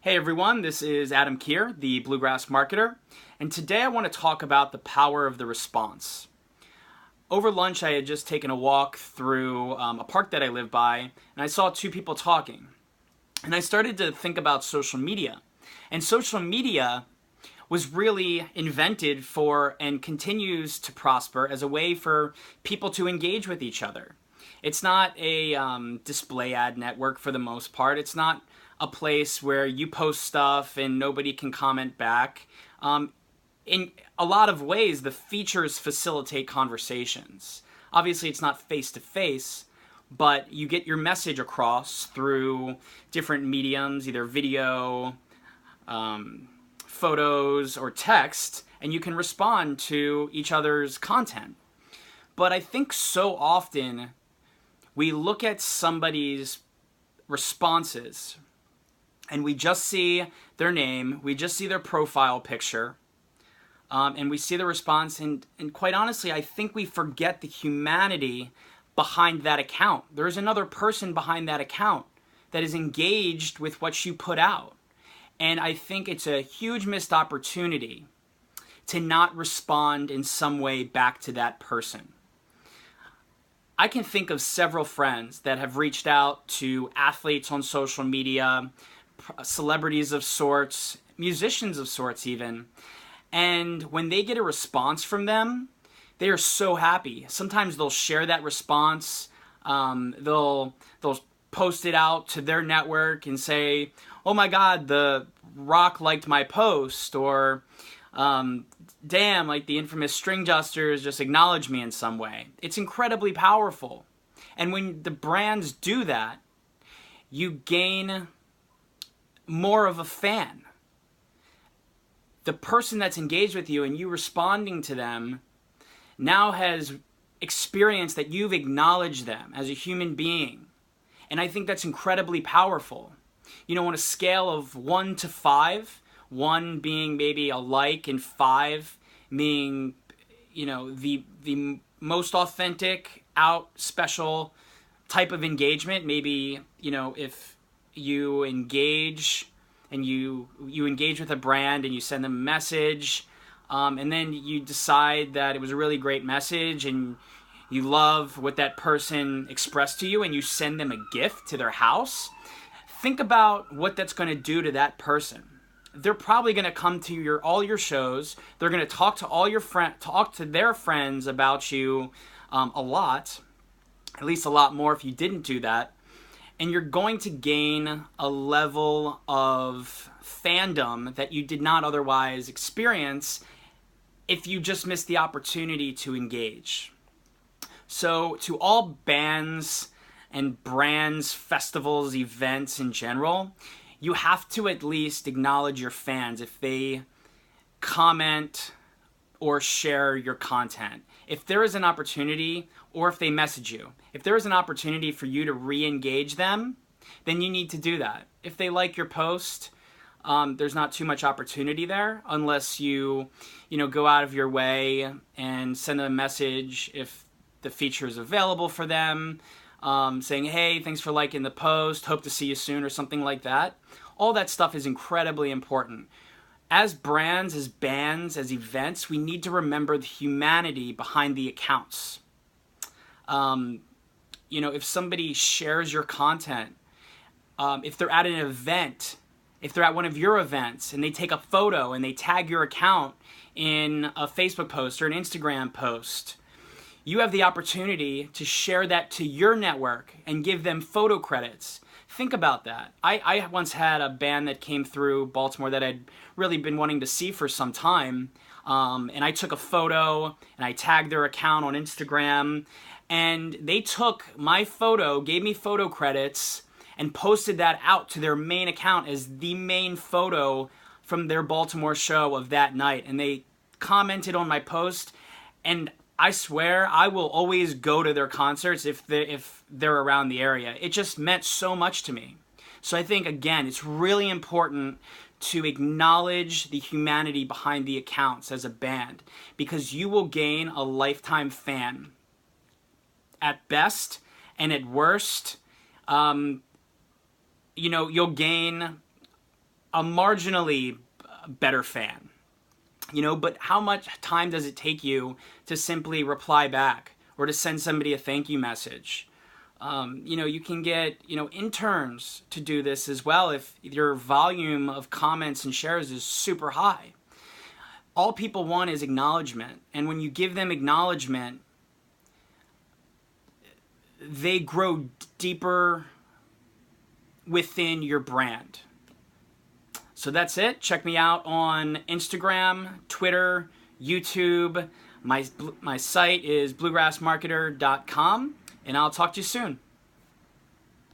Hey everyone, this is Adam Kier, the Bluegrass marketer, and today I want to talk about the power of the response. Over lunch, I had just taken a walk through a park that I live by, and I saw two people talking. And I started to think about social media. And social media was really invented for and continues to prosper as a way for people to engage with each other. It's not a display ad network for the most part. It's not a place where you post stuff and nobody can comment back. In a lot of ways, the features facilitate conversations. Obviously, it's not face-to-face, but you get your message across through different mediums, either video, photos, or text, and you can respond to each other's content. But I think so often we look at somebody's responses and we just see their name, we just see their profile picture, and we see the response, and quite honestly, I think we forget the humanity behind that account. There's another person behind that account that is engaged with what you put out. And I think it's a huge missed opportunity to not respond in some way back to that person. I can think of several friends that have reached out to athletes on social media, celebrities of sorts, musicians of sorts even, and when they get a response from them, they are so happy. Sometimes they'll share that response, they'll post it out to their network and say, "Oh my God, The Rock liked my post," or "Damn, like the infamous Stringdusters just acknowledged me in some way." It's incredibly powerful. And when the brands do that, you gain more of a fan. The person that's engaged with you and you responding to them now has experienced that you've acknowledged them as a human being. And I think that's incredibly powerful. You know, on a scale of 1 to 5, 1 being maybe a like and 5 being, you know, the most authentic, special type of engagement. Maybe, you know, if you engage and you engage with a brand and you send them a message, and then you decide that it was a really great message and you love what that person expressed to you and you send them a gift to their house. Think about what that's going to do to that person. They're probably going to come to all your shows. They're going to talk to their friends about you a lot, at least a lot more if you didn't do that. And you're going to gain a level of fandom that you did not otherwise experience if you just missed the opportunity to engage. So to all bands and brands, festivals, events in general, you have to at least acknowledge your fans if they comment or share your content. If there is an opportunity, or if they message you, if there is an opportunity for you to re-engage them, then you need to do that. If they like your post, there's not too much opportunity there unless you go out of your way and send them a message if the feature is available for them, saying, "Hey, thanks for liking the post, hope to see you soon," or something like that. All that stuff is incredibly important. As brands, as bands, as events, we need to remember the humanity behind the accounts. If somebody shares your content, if they're at an event, if they're at one of your events and they take a photo and they tag your account in a Facebook post or an Instagram post, you have the opportunity to share that to your network and give them photo credits. Think about that. I once had a band that came through Baltimore that I'd really been wanting to see for some time, and I took a photo and I tagged their account on Instagram, and they took my photo, gave me photo credits, and posted that out to their main account as the main photo from their Baltimore show of that night. And they commented on my post, and I swear I will always go to their concerts if they're around the area. It just meant so much to me. So I think, again, it's really important to acknowledge the humanity behind the accounts as a band, because you will gain a lifetime fan at best, and at worst, you'll gain a marginally better fan. But how much time does it take you to simply reply back or to send somebody a thank you message? You can get, interns to do this as well if your volume of comments and shares is super high. All people want is acknowledgement. And when you give them acknowledgement, they grow deeper within your brand. So that's it. Check me out on Instagram, Twitter, YouTube. My site is bluegrassmarketer.com, and I'll talk to you soon.